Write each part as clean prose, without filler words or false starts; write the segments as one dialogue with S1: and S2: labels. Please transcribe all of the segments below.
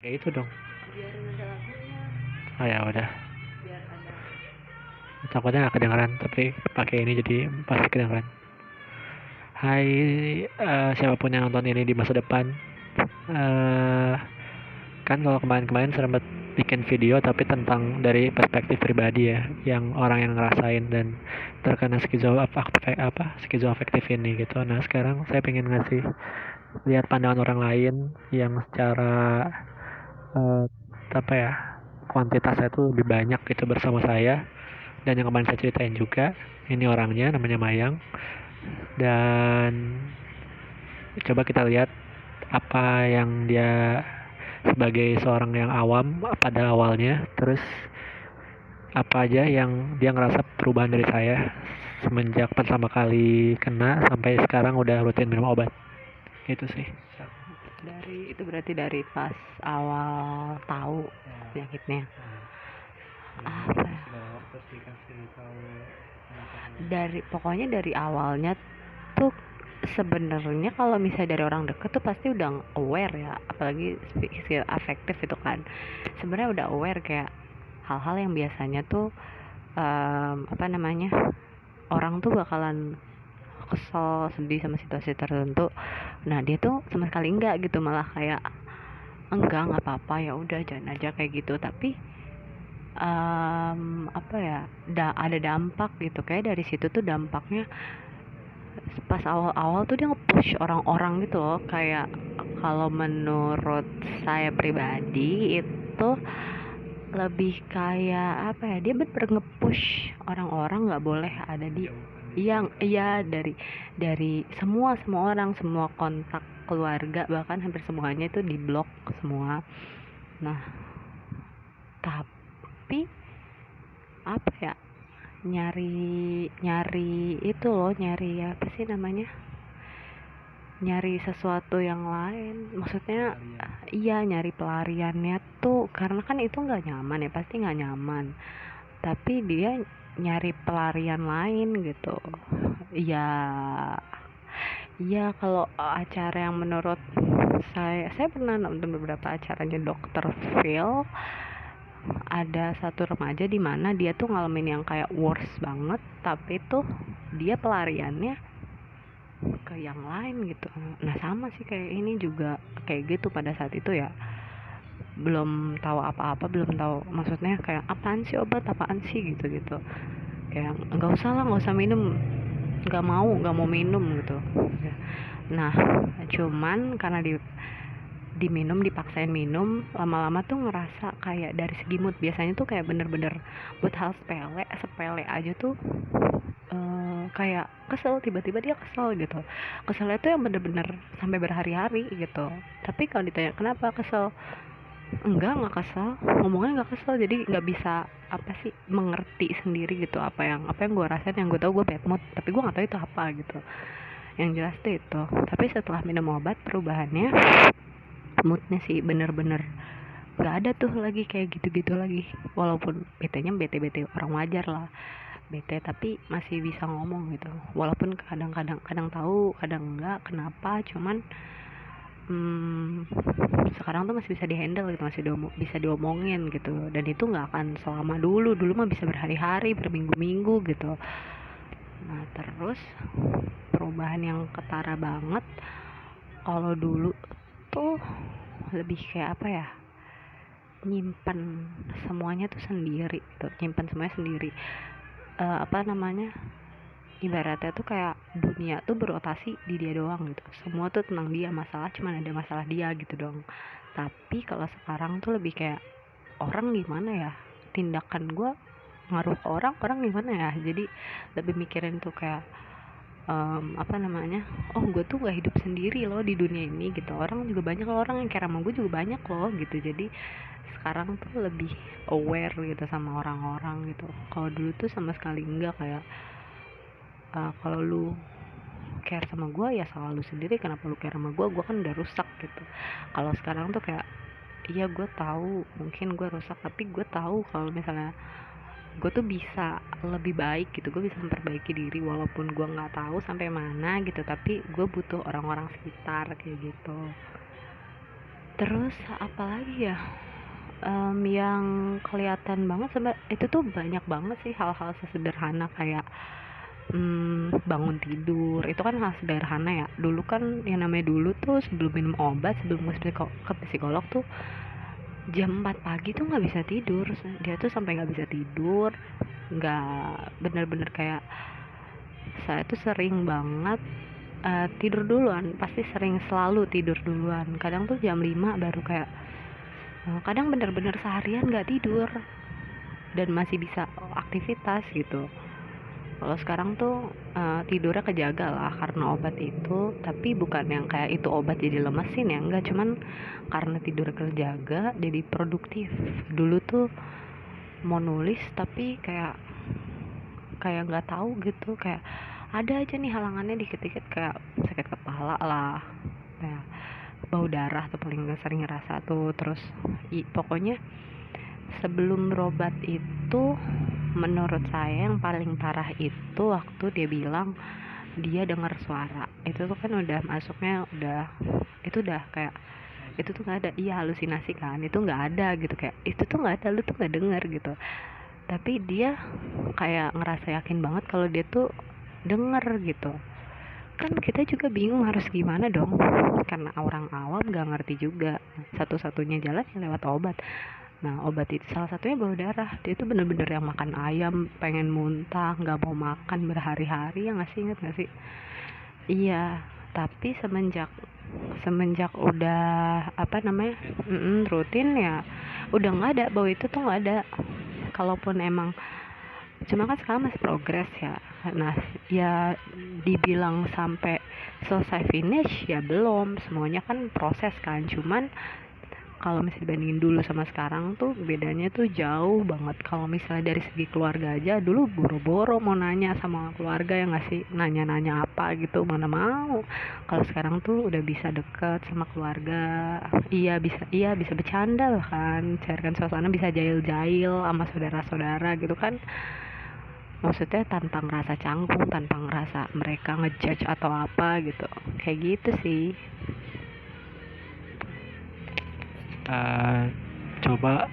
S1: Ya itu dong.
S2: Biarin ada lagunya,
S1: Oh ya udah.
S2: biar ada.
S1: Takutnya nggak kedengeran, tapi pakai ini jadi pasti kedengeran. Hai, siapapun yang nonton ini di masa depan. eh Kan kalau kemarin-kemarin sempat bikin video tapi tentang dari perspektif pribadi ya, yang orang yang ngerasain dan terkena skizoafektif ini gitu. Nah sekarang saya pengen ngasih lihat pandangan orang lain yang secara eh, apa ya, kuantitasnya itu lebih banyak gitu bersama saya, dan yang kemarin saya ceritain juga. Ini orangnya namanya Mayang, dan coba kita lihat apa yang dia sebagai seorang yang awam pada awalnya, terus apa aja yang dia ngerasa perubahan dari saya semenjak pertama kali kena sampai sekarang udah rutin minum obat. Itu sih.
S2: Dari itu berarti dari pas awal tahu penyakitnya. Apa ya? Pokoknya dari awalnya tuh sebenarnya kalau misalnya dari orang deket tuh pasti udah aware ya, apalagi skill afektif itu kan sebenarnya udah aware kayak hal-hal yang biasanya tuh apa namanya, orang tuh bakalan kesel sedih sama situasi tertentu. Nah dia tuh sama sekali enggak gitu, malah kayak enggak, nggak apa-apa, ya udah jangan aja kayak gitu. Tapi apa ya, ada dampak gitu, kayak dari situ tuh dampaknya pas awal-awal tuh dia nge-push orang-orang gitu loh. Kayak kalau menurut saya pribadi itu lebih kayak apa ya, dia bener nge-push orang-orang nggak boleh ada di yang iya, dari semua orang, semua kontak keluarga, bahkan hampir semuanya itu diblok semua. Nah tapi apa ya, nyari nyari itu loh, nyari apa sih namanya, nyari sesuatu yang lain, maksudnya iya nyari pelariannya tuh, karena kan itu nggak nyaman ya, pasti nggak nyaman, tapi dia nyari pelarian lain gitu. Iya, iya kalau acara yang menurut saya pernah nonton beberapa acaranya Dokter Phil. Ada satu remaja di mana dia tuh ngalamin yang kayak worst banget, tapi tuh dia pelariannya ke yang lain gitu. Nah sama sih kayak ini juga kayak gitu pada saat itu ya, belum tahu apa-apa, belum tahu maksudnya kayak apaan sih obat, apaan sih gitu gitu, kayak nggak usah lah, nggak usah minum, nggak mau minum gitu. Nah cuman karena diminum, dipaksain minum, lama-lama tuh ngerasa kayak dari segi mood, biasanya tuh kayak bener-bener buat hal sepele sepele aja tuh kayak kesel, tiba-tiba dia kesel gitu. Keselnya tuh yang bener-bener sampai berhari-hari gitu. Tapi kalau ditanya kenapa kesel, nggak kesel, ngomongnya nggak kesel, jadi nggak bisa apa sih, mengerti sendiri gitu apa yang gue rasain. Yang gue tahu gue bad mood, tapi gue nggak tahu itu apa gitu. Yang jelas tuh itu. Tapi setelah minum obat, perubahannya moodnya sih bener-bener nggak ada tuh lagi kayak gitu-gitu lagi. Walaupun bete-nya bete-bete orang wajar lah, bete tapi masih bisa ngomong gitu, walaupun kadang tahu kadang enggak kenapa. Cuman sekarang tuh masih bisa dihandle gitu, masih bisa diomongin gitu. Dan itu nggak akan selama dulu mah bisa berhari-hari, berminggu-minggu gitu. Nah terus perubahan yang ketara banget, kalau dulu tuh lebih kayak apa ya, nyimpen semuanya tuh sendiri gitu, nyimpen semuanya sendiri. Apa namanya, ibaratnya tuh kayak dunia tuh berotasi di dia doang gitu, semua tuh tentang dia, masalah cuman ada masalah dia gitu dong. Tapi kalau sekarang tuh lebih kayak orang gimana ya, tindakan gue ngaruh ke orang gimana ya, jadi lebih mikirin tuh kayak apa namanya, oh gue tuh gak hidup sendiri loh di dunia ini gitu, orang juga banyak loh, orang yang care sama gue juga banyak loh gitu. Jadi sekarang tuh lebih aware gitu sama orang-orang gitu. Kalau dulu tuh sama sekali enggak, kayak kalau lu care sama gue ya salah lu sendiri, kenapa lu care sama gue kan udah rusak gitu. Kalau sekarang tuh kayak iya gue tahu mungkin gue rusak, tapi gue tahu kalau misalnya gue tuh bisa lebih baik gitu, gue bisa memperbaiki diri walaupun gue nggak tahu sampai mana gitu, tapi gue butuh orang-orang sekitar kayak gitu. Terus apalagi ya, yang kelihatan banget itu tuh banyak banget sih hal-hal sesederhana kayak bangun tidur. Itu kan hal sederhana ya. Dulu kan yang namanya dulu tuh sebelum minum obat, sebelum ke psikolog tuh jam 4 pagi tuh nggak bisa tidur. Dia tuh sampai nggak bisa tidur, nggak bener-bener kayak saya tuh sering banget tidur duluan, pasti sering selalu tidur duluan. Kadang tuh jam 5 baru kayak kadang bener-bener seharian nggak tidur dan masih bisa aktivitas gitu. Kalau sekarang tuh tidurnya kejaga lah karena obat itu, tapi bukan yang kayak itu obat jadi lemesin ya, enggak, cuman karena tidur kejaga jadi produktif. Dulu tuh mau nulis tapi kayak kayak nggak tahu gitu, kayak ada aja nih halangannya dikit-dikit, kayak sakit kepala lah, kayak bau darah tuh paling sering ngerasa tuh. Terus pokoknya sebelum berobat itu menurut saya yang paling parah itu waktu dia bilang dia dengar suara. Itu tuh kan udah masuknya itu udah kayak itu tuh nggak ada, iya halusinasi kan, itu nggak ada gitu, kayak itu tuh nggak ada, lu tuh nggak dengar gitu. Tapi dia kayak ngerasa yakin banget kalau dia tuh denger gitu. Kan kita juga bingung harus gimana dong, karena orang awam gak ngerti juga. Satu-satunya jalan ya lewat obat. Nah obat itu salah satunya bau darah. Dia tuh bener-bener yang makan ayam pengen muntah, gak mau makan berhari-hari, ya nggak sih, inget gak sih? Iya, tapi semenjak udah apa namanya rutin ya udah nggak ada bau itu tuh, nggak ada. Kalaupun emang, cuma kan sekarang masih progres ya. Nah ya dibilang sampai selesai finish ya belum, semuanya kan proses kan. Cuman kalau misalnya dibandingin dulu sama sekarang tuh bedanya tuh jauh banget. Kalau misalnya dari segi keluarga aja, dulu boro-boro mau nanya sama keluarga ya nggak sih, nanya-nanya apa gitu, mana mau. Kalau sekarang tuh udah bisa deket sama keluarga, iya bisa bercanda bahkan, cairkan suasana, bisa jail-jail sama saudara-saudara gitu kan. Maksudnya tanpa ngerasa canggung, tanpa ngerasa mereka ngejudge atau apa gitu, kayak gitu sih.
S1: Coba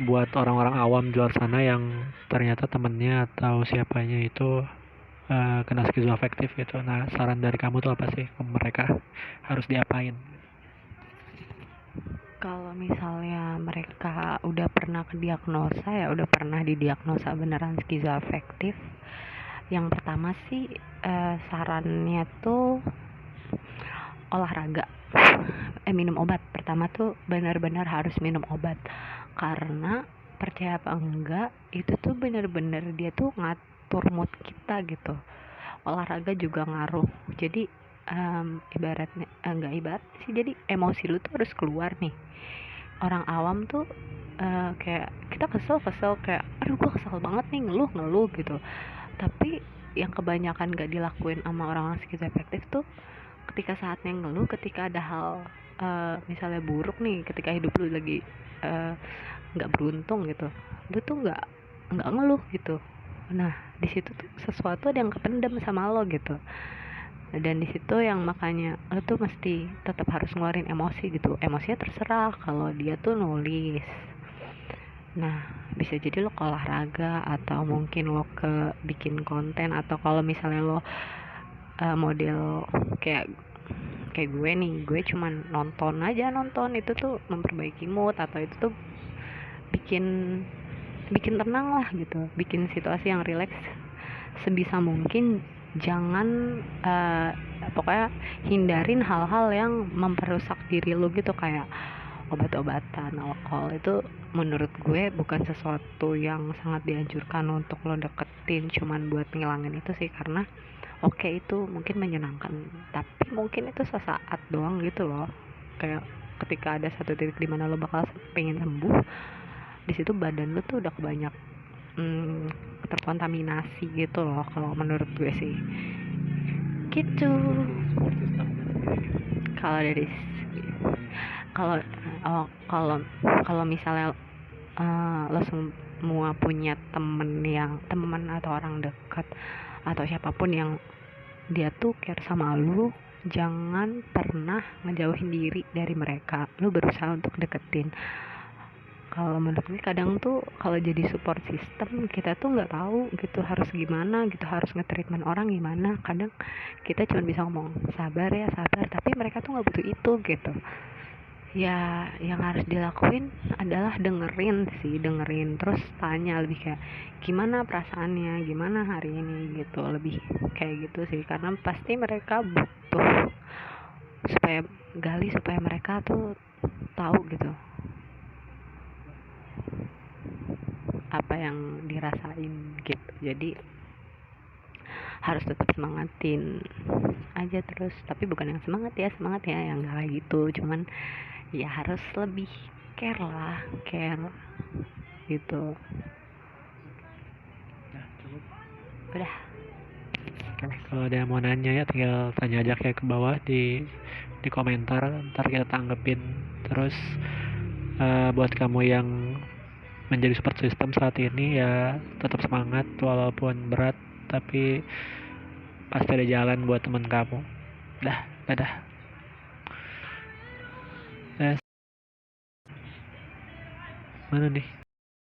S1: buat orang-orang awam di luar sana yang ternyata temennya atau siapanya itu kena skizoafektif gitu. Nah, saran dari kamu tuh apa sih ke mereka, harus diapain?
S2: Kalau misalnya mereka udah pernah didiagnosa beneran skizoafektif, yang pertama sih sarannya tuh olahraga, minum obat. Pertama tuh benar-benar harus minum obat, karena percaya apa enggak itu tuh benar-benar dia tuh ngatur mood kita gitu. Olahraga juga ngaruh. Jadi ibaratnya enggak ibarat sih, jadi emosi lu tuh harus keluar nih. Orang awam tuh kayak kita kesel kayak aduh gue kesel banget nih, ngeluh gitu. Tapi yang kebanyakan gak dilakuin sama orang-orang skizoafektif tuh, ketika saatnya ngeluh, ketika ada hal misalnya buruk nih, ketika hidup lu lagi nggak beruntung gitu, lu tuh nggak ngeluh gitu. Nah di situ tuh sesuatu ada yang kependam sama lo gitu, dan di situ yang makanya lo tuh mesti tetap harus ngeluarin emosi gitu. Emosinya terserah, kalau dia tuh nulis. Nah bisa jadi lo ke olahraga, atau mungkin lo ke bikin konten, atau kalau misalnya lo model kayak gue nih, gue cuman nonton itu tuh memperbaiki mood, atau itu tuh bikin tenang lah gitu, bikin situasi yang rileks. Sebisa mungkin jangan pokoknya hindarin hal-hal yang memperusak diri lo gitu, kayak obat-obatan, alkohol. Itu menurut gue bukan sesuatu yang sangat dianjurkan untuk lo deketin cuman buat ngilangin itu sih. Karena oke, itu mungkin menyenangkan, tapi mungkin itu sesaat doang gitu loh. Kayak ketika ada satu titik di mana lo bakal pengen sembuh, di situ badan lo tuh udah banyak terkontaminasi gitu loh, kalau menurut gue sih gitu. Kalau dari kalau kalau misalnya lo semua punya temen atau orang dekat atau siapapun yang dia tuh care sama lu, jangan pernah ngejauhin diri dari mereka, lu berusaha untuk deketin. Kalau menurut gue kadang tuh kalau jadi support system kita tuh nggak tahu gitu harus gimana gitu, harus nge-treatment orang gimana. Kadang kita cuma bisa ngomong sabar ya sabar, tapi mereka tuh nggak butuh itu gitu. Ya yang harus dilakuin adalah dengerin terus tanya lebih kayak gimana perasaannya, gimana hari ini gitu, lebih kayak gitu sih, karena pasti mereka butuh supaya supaya mereka tuh tahu gitu apa yang dirasain gitu. Jadi harus tetap semangatin aja terus, tapi bukan yang semangat ya yang gak kayak gitu, cuman ya harus lebih care gitu. Udah.
S1: Oke, kalau ada yang mau nanya ya tinggal tanya aja kayak ke bawah di komentar, ntar kita tanggepin. Terus buat kamu yang menjadi support system saat ini ya tetap semangat walaupun berat, tapi pasti ada jalan buat teman kamu. Dadah. Mana nih?